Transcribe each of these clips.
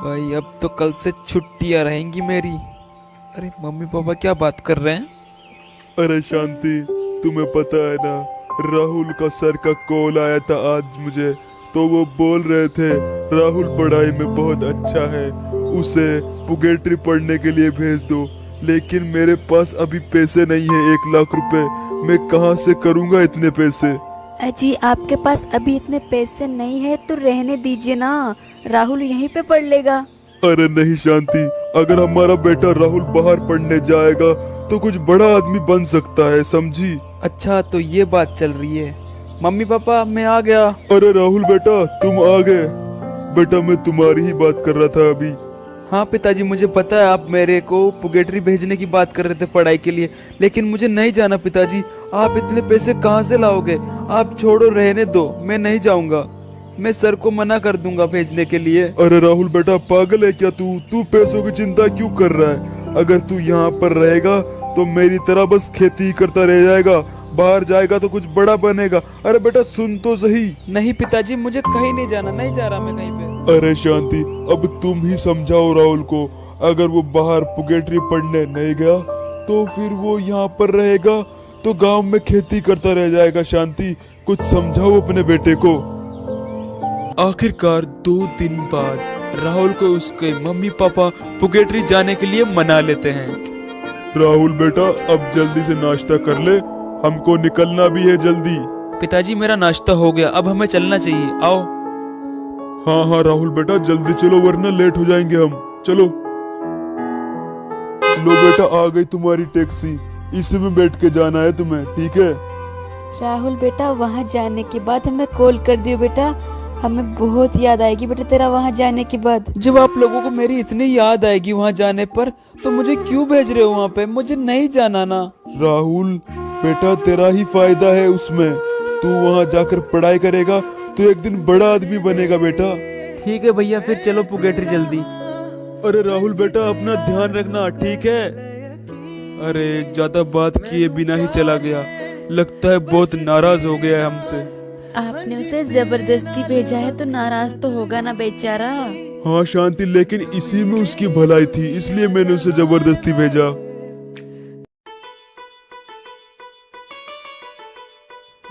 भाई अब तो कल से छुट्टियां रहेंगी मेरी। अरे मम्मी पापा क्या बात कर रहे हैं? अरे शांति, तुम्हें पता है ना, राहुल का सर का कॉल आया था आज मुझे। तो वो बोल रहे थे राहुल पढ़ाई में बहुत अच्छा है, उसे पुगेट्री पढ़ने के लिए भेज दो। लेकिन मेरे पास अभी पैसे नहीं है, 1 लाख रुपए। मैं कहाँ से करूँगा इतने पैसे? अजी आपके पास अभी इतने पैसे नहीं है तो रहने दीजिए ना, राहुल यहीं पे पढ़ लेगा। अरे नहीं शांति, अगर हमारा बेटा राहुल बाहर पढ़ने जाएगा तो कुछ बड़ा आदमी बन सकता है, समझी? अच्छा तो ये बात चल रही है। मम्मी पापा मैं आ गया। अरे राहुल बेटा, तुम आ गए। बेटा मैं तुम्हारी ही बात कर रहा था अभी। हाँ पिताजी मुझे पता है, आप मेरे को पुगेट्री भेजने की बात कर रहे थे पढ़ाई के लिए, लेकिन मुझे नहीं जाना पिताजी। आप इतने पैसे कहाँ से लाओगे? आप छोड़ो, रहने दो, मैं नहीं जाऊंगा। मैं सर को मना कर दूंगा भेजने के लिए। अरे राहुल बेटा, पागल है क्या तू? तू पैसों की चिंता क्यों कर रहा है? अगर तू यहाँ पर रहेगा तो मेरी तरह बस खेती ही करता रह जाएगा। बाहर जाएगा तो कुछ बड़ा बनेगा। अरे बेटा सुन तो सही। नहीं पिताजी मुझे कहीं नहीं जाना, नहीं जा रहा मैं कहीं पे। अरे शांति, अब तुम ही समझाओ राहुल को। अगर वो बाहर पुगेट्री पढ़ने नहीं गया तो फिर वो यहाँ पर रहेगा तो गांव में खेती करता रह जाएगा। शांति, कुछ समझाओ अपने बेटे को। आखिरकार 2 दिन बाद राहुल को उसके मम्मी पापा पुगेट्री जाने के लिए मना लेते हैं। राहुल बेटा, अब जल्दी से नाश्ता कर ले, हमको निकलना भी है जल्दी। पिताजी मेरा नाश्ता हो गया, अब हमें चलना चाहिए, आओ। हाँ हाँ राहुल बेटा, जल्दी चलो वरना लेट हो जाएंगे हम। चलो। लो बेटा, आ गई तुम्हारी टैक्सी। इसी में बैठ के जाना है तुम्हें, ठीक है? राहुल बेटा वहाँ जाने के बाद हमें कॉल कर दियो बेटा, हमें बहुत याद आएगी बेटा तेरा वहाँ जाने के बाद। जब आप लोगों को मेरी इतनी याद आएगी वहाँ जाने पर, तो मुझे क्यों भेज रहे हो वहाँ पे? मुझे नहीं जाना ना। राहुल बेटा, तेरा ही फायदा है उसमें। तू वहाँ जाकर पढ़ाई करेगा तो एक दिन बड़ा आदमी बनेगा बेटा। ठीक है भैया, फिर चलो पुगेट्री जल्दी। अरे राहुल बेटा, अपना ध्यान रखना, ठीक है? अरे ज्यादा बात किए बिना ही चला गया, लगता है बहुत नाराज हो गया है हमसे। आपने उसे जबरदस्ती भेजा है तो नाराज तो होगा ना बेचारा। हाँ शांति, लेकिन इसी में उसकी भलाई थी, इसलिए मैंने उसे जबरदस्ती भेजा।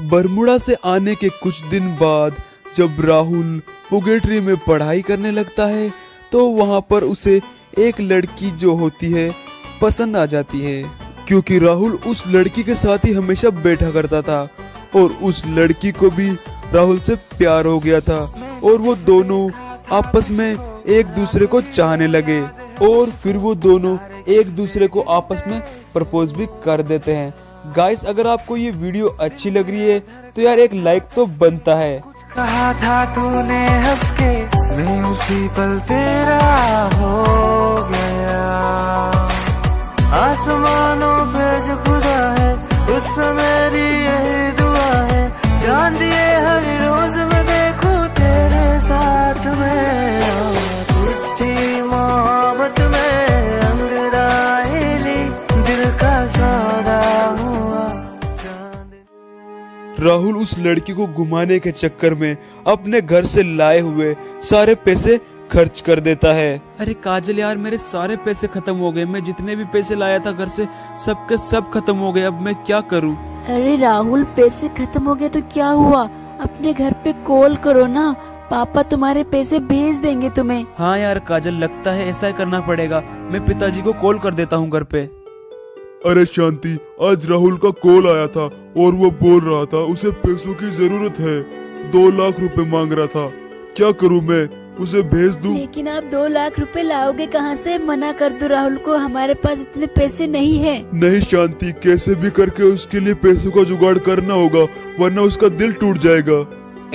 बरमुडा से आने के कुछ दिन बाद जब राहुल पुगेट्री में पढ़ाई करने लगता है तो वहाँ पर उसे एक लड़की जो होती है पसंद आ जाती है, क्योंकि राहुल उस लड़की के साथ ही हमेशा बैठा करता था और उस लड़की को भी राहुल से प्यार हो गया था और वो दोनों आपस में एक दूसरे को चाहने लगे और फिर वो दोनों एक दूसरे को आपस में प्रपोज भी कर देते हैं। गाइस, अगर आपको ये वीडियो अच्छी लग रही है तो यार एक लाइक तो बनता है। कहा था तूने हंस के, मैं उसी पल तेरा हो गया। आसमानों पे जो खुदा है उस मेरी यही दुआ है। चांद ये हर रोज मैं देखूं तेरे साथ में। झूठी मोहब्बत में अंगड़ाई दिल का सौदा हुआ। राहुल उस लड़की को घुमाने के चक्कर में अपने घर से लाए हुए सारे पैसे खर्च कर देता है। अरे काजल यार, मेरे सारे पैसे खत्म हो गए। मैं जितने भी पैसे लाया था घर से सबके सब खत्म हो गए। अब मैं क्या करूं? अरे राहुल, पैसे खत्म हो गए तो क्या हुआ, अपने घर पे कॉल करो ना, पापा तुम्हारे पैसे भेज देंगे तुम्हें। हाँ यार काजल, लगता है ऐसा ही करना पड़ेगा। मैं पिताजी को कॉल कर देता हूँ घर पे। अरे शांति, आज राहुल का कॉल आया था और वो बोल रहा था उसे पैसों की जरूरत है। 2 लाख रुपए मांग रहा था। क्या करूं मैं, उसे भेज दूं? लेकिन आप 2 लाख रुपए लाओगे कहाँ से? मना कर दो राहुल को, हमारे पास इतने पैसे नहीं है। नहीं शांति, कैसे भी करके उसके लिए पैसों का जुगाड़ करना होगा, वरना उसका दिल टूट जाएगा।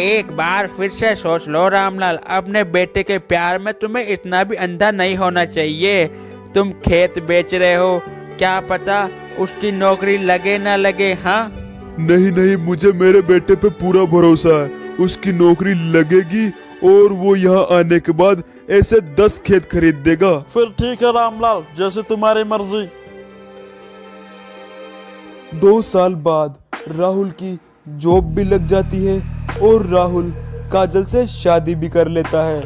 एक बार फिर से सोच लो रामलाल, अपने बेटे के प्यार में तुम्हें इतना भी अंधा नहीं होना चाहिए। तुम खेत बेच रहे हो, क्या पता उसकी नौकरी लगे ना लगे। हाँ नहीं नहीं, मुझे मेरे बेटे पे पूरा भरोसा है, उसकी नौकरी लगेगी और वो यहाँ आने के बाद ऐसे 10 खेत खरीद देगा। फिर ठीक है रामलाल, जैसे तुम्हारी मर्जी। 2 साल बाद राहुल की जॉब भी लग जाती है और राहुल काजल से शादी भी कर लेता है।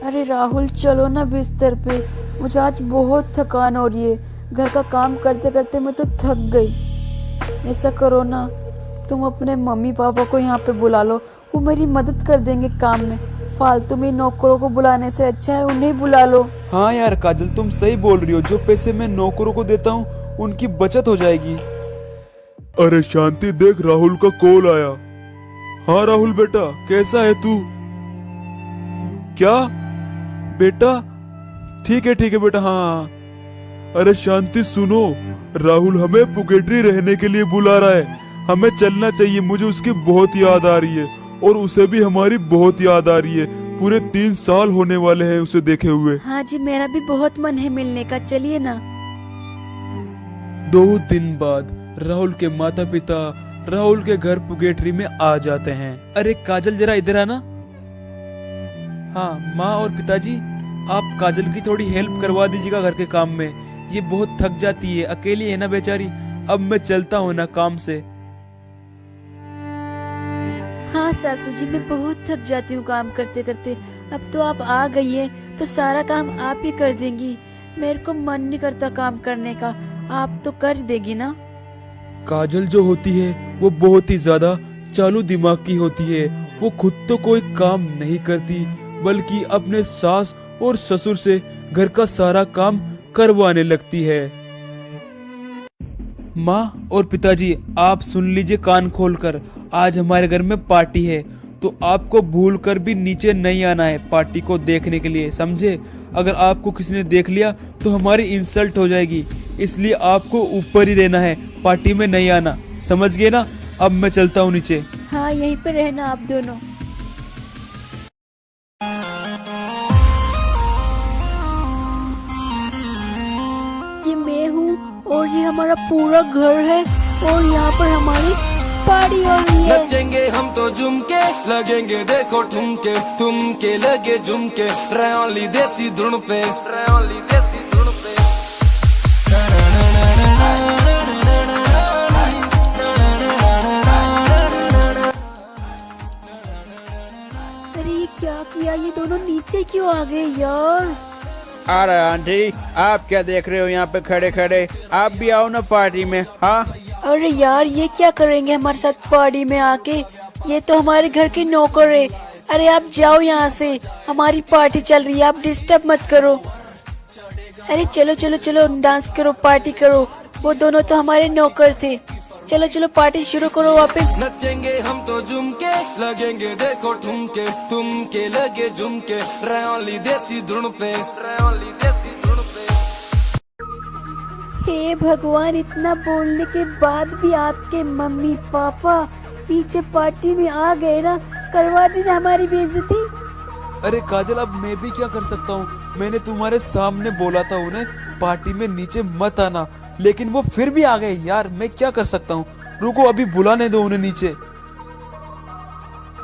अरे राहुल चलो ना बिस्तर पे, मुझे आज बहुत थकान हो रही है। घर का काम करते करते मैं तो थक गई। ऐसा करो ना, तुम अपने मम्मी पापा को यहाँ पे बुला लो, वो मेरी मदद कर देंगे काम में। फालतू में नौकरों को बुलाने से अच्छा है उन्हें बुला लो। हाँ यार काजल, तुम सही बोल रही हो। जो पैसे मैं नौकरों को देता हूँ उनकी बचत हो जाएगी। अरे शांति देख, राहुल का कॉल आया। हाँ राहुल बेटा, कैसा है तू? क्या बेटा? ठीक है बेटा। हाँ अरे शांति सुनो, राहुल हमें पुकेटरी रहने के लिए बुला रहा है। हमें चलना चाहिए, मुझे उसकी बहुत याद आ रही है और उसे भी हमारी बहुत याद आ रही है। पूरे 3 साल होने वाले हैं उसे देखे हुए। हाँ जी, मेरा भी बहुत मन है मिलने का, चलिए ना। 2 दिन बाद राहुल के माता पिता राहुल के घर पुगेटरी में आ जाते हैं। अरे काजल जरा इधर आना। हाँ माँ और पिताजी, आप काजल की थोड़ी हेल्प करवा दीजिएगा घर के काम में। ये बहुत थक जाती है, अकेली है ना बेचारी। अब मैं चलता हूँ ना काम से। हाँ सासू जी, मैं बहुत थक जाती हूँ काम करते करते। अब तो आप आ गई है तो सारा काम आप ही कर देंगी। मेरे को मन नहीं करता काम करने का, आप तो कर देगी ना। काजल जो होती है वो बहुत ही ज्यादा चालू दिमाग की होती है। वो खुद तो कोई काम नहीं करती, बल्कि अपने सास और ससुर से घर का सारा काम करवाने लगती है। माँ और पिताजी, आप सुन लीजिए कान खोलकर। आज हमारे घर में पार्टी है, तो आपको भूल कर भी नीचे नहीं आना है पार्टी को देखने के लिए, समझे? अगर आपको किसी ने देख लिया तो हमारी इंसल्ट हो जाएगी, इसलिए आपको ऊपर ही रहना है, पार्टी में नहीं आना, समझ गए ना? अब मैं चलता हूँ नीचे। हाँ यहीं पे रहना आप दोनों। ये मैं हूँ और ये हमारा पूरा घर है और यहाँ पर हमारी पार्टी हो रही है। नचेंगे हम तो झुमके, लगेंगे देखो ठुमके, तुमके लगे झुमके, रयोली देसी धुन पे, रयोली देसी धुन पे। अरे ये क्या किया, ये दोनों नीचे क्यों आ गए यार? अरे आंटी, आप क्या देख रहे हो यहाँ पे खड़े खड़े? आप भी आओ ना पार्टी में। हाँ अरे यार ये क्या करेंगे हमारे साथ पार्टी में आके? ये तो हमारे घर के नौकर है। अरे आप जाओ यहाँ से, हमारी पार्टी चल रही है, आप डिस्टर्ब मत करो। अरे चलो चलो चलो, डांस करो, पार्टी करो। वो दोनों तो हमारे नौकर थे। चलो चलो पार्टी शुरू करो वापस। नचेंगे हम तो झुमके, लगेंगे देखो ठुमके, तुमके लगे झुमके, रयोली देसी धुन पे, रयोली देसी धुन पे। हे भगवान, इतना बोलने के बाद भी आपके मम्मी पापा नीचे पार्टी में आ गए ना, करवा दी ना हमारी बेइज्जती। अरे काजल, अब मैं भी क्या कर सकता हूँ? मैंने तुम्हारे सामने बोला था उन्हें पार्टी में नीचे मत आना, लेकिन वो फिर भी आ गए यार। मैं क्या कर सकता हूँ? रुको, अभी बुलाने दो उन्हें नीचे।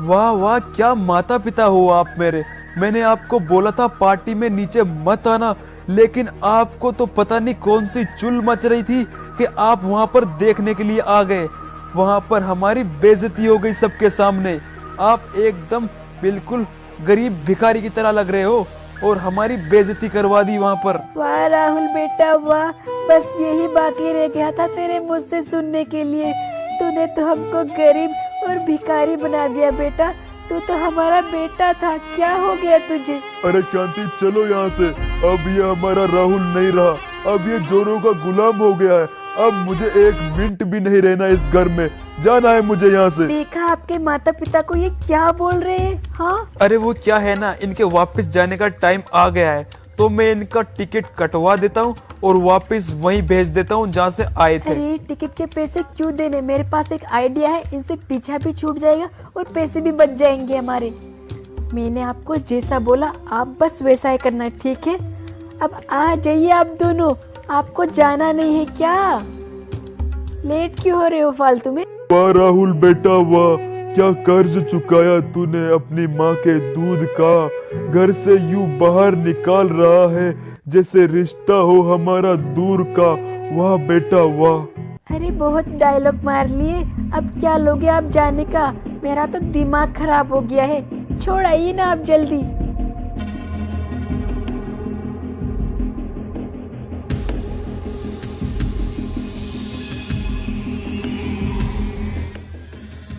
वाह वाह, क्या माता पिता हो आप मेरे। मैंने आपको बोला था पार्टी में नीचे मत आना, लेकिन आपको तो पता नहीं कौन सी चुल मच रही थी कि आप वहां पर देखने के लिए आ गए। वहां पर हमारी बेइज्जती हो गई सबके सामने। आप एकदम बिल्कुल गरीब भिखारी की तरह लग रहे हो और हमारी बेइज्जती करवा दी वहां पर। वाह राहुल बेटा वाह, बस यही बाकी रह गया था तेरे मुझ से सुनने के लिए। तूने तो हमको गरीब और भिखारी बना दिया बेटा। तू तो हमारा बेटा था, क्या हो गया तुझे? अरे शांति, चलो यहाँ से। अब ये हमारा राहुल नहीं रहा, अब ये जोरों का गुलाम हो गया है। अब मुझे 1 मिनट भी नहीं रहना इस घर में, जाना है मुझे यहाँ से। देखा आपके माता पिता को ये क्या बोल रहे हैं? हाँ अरे वो क्या है ना, इनके वापस जाने का टाइम आ गया है, तो मैं इनका टिकट कटवा देता हूँ और वापस वहीं भेज देता हूँ जहाँ से आए थे। अरे टिकट के पैसे क्यों देने? मेरे पास एक आइडिया है, इनसे पीछा भी छूट जाएगा और पैसे भी बच जाएंगे हमारे। मैंने आपको जैसा बोला आप बस वैसा ही करना, ठीक है? अब आ जाइए आप दोनों, आपको जाना नहीं है क्या? लेट क्यों हो रहे हो फालतू में? वाह राहुल बेटा वाह, क्या कर्ज चुकाया तूने अपनी माँ के दूध का। घर से यूं बाहर निकाल रहा है जैसे रिश्ता हो हमारा दूर का। वाह बेटा वाह। अरे बहुत डायलॉग मार लिए, अब क्या लोगे आप जाने का? मेरा तो दिमाग खराब हो गया है, छोड़ आइए ना आप जल्दी।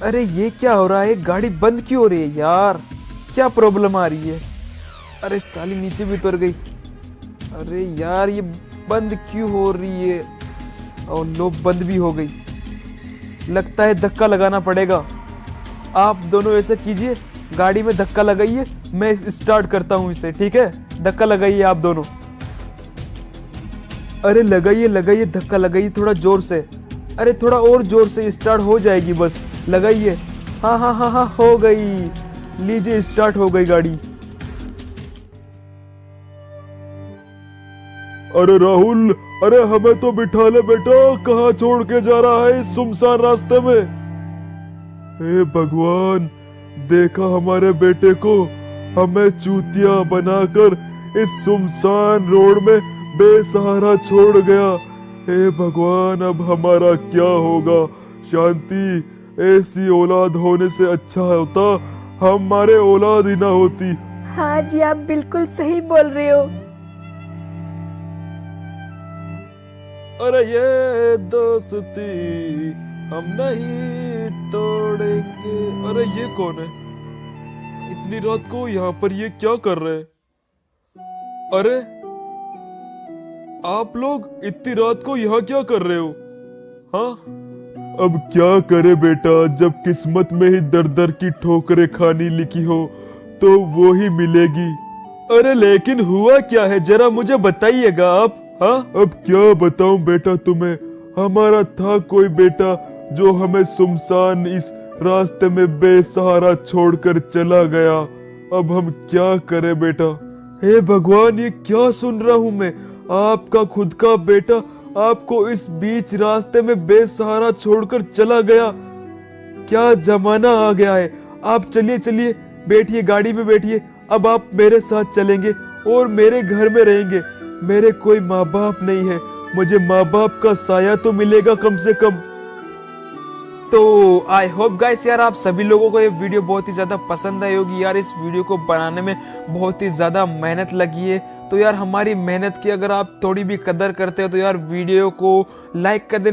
अरे ये क्या हो रहा है, गाड़ी बंद क्यों हो रही है यार, क्या प्रॉब्लम आ रही है। अरे साली नीचे भी उतर गई। अरे यार ये बंद क्यों हो रही है। और लो बंद भी हो गई। लगता है धक्का लगाना पड़ेगा। आप दोनों ऐसा कीजिए, गाड़ी में धक्का लगाइए, मैं स्टार्ट करता हूँ इसे, ठीक है। धक्का लगाइए आप दोनों। अरे लगाइए लगाइए, धक्का लगाइए थोड़ा जोर से। अरे थोड़ा और जोर से, स्टार्ट हो जाएगी बस, लगाइए। हाँ हाँ हाँ हाँ हो गई। लीजिए स्टार्ट हो गई गाड़ी। अरे राहुल, अरे हमें तो बिठा ले बेटा, कहाँ छोड़ के जा रहा है इस सुनसान रास्ते में। हे भगवान, देखा हमारे बेटे को, हमें चूतिया बनाकर इस सुनसान रोड में बेसहारा छोड़ गया। हे भगवान, अब हमारा क्या होगा। शांति, ऐसी औलाद होने से अच्छा होता हमारे औलाद ही ना होती। हाँ जी, आप बिल्कुल सही बोल रहे हो। अरे ये दोस्ती हम नहीं तोड़ेंगे। अरे ये कौन है, इतनी रात को यहाँ पर ये क्या कर रहे हैं। अरे आप लोग इतनी रात को यहाँ क्या कर रहे हो। हाँ अब क्या करे बेटा, जब किस्मत में ही दर दर की ठोकरें खानी लिखी हो तो वो ही मिलेगी। अरे लेकिन हुआ क्या है, जरा मुझे बताइएगा आप। हाँ अब क्या बताऊं बेटा तुम्हें, हमारा था कोई बेटा जो हमें सुनसान इस रास्ते में बेसहारा छोड़कर चला गया। अब हम क्या करें बेटा। हे भगवान, ये क्या सुन रहा हूँ मैं। आपका खुद का बेटा आपको इस बीच रास्ते में बेसहारा छोड़कर चला गया। क्या जमाना आ गया है। आप चलिए चलिए, बैठिए गाड़ी में बैठिए। अब आप मेरे साथ चलेंगे और मेरे घर में रहेंगे। मेरे कोई माँ बाप नहीं है, मुझे माँ बाप का साया तो मिलेगा कम से कम। तो आई होप गाइस यार आप सभी लोगों को ये वीडियो बहुत ही ज्यादा पसंद आई होगी। यार इस वीडियो को बनाने में बहुत ही ज्यादा मेहनत लगी है। तो यार हमारी मेहनत की अगर आप थोड़ी भी कदर करते हो तो यार वीडियो को लाइक कर देना।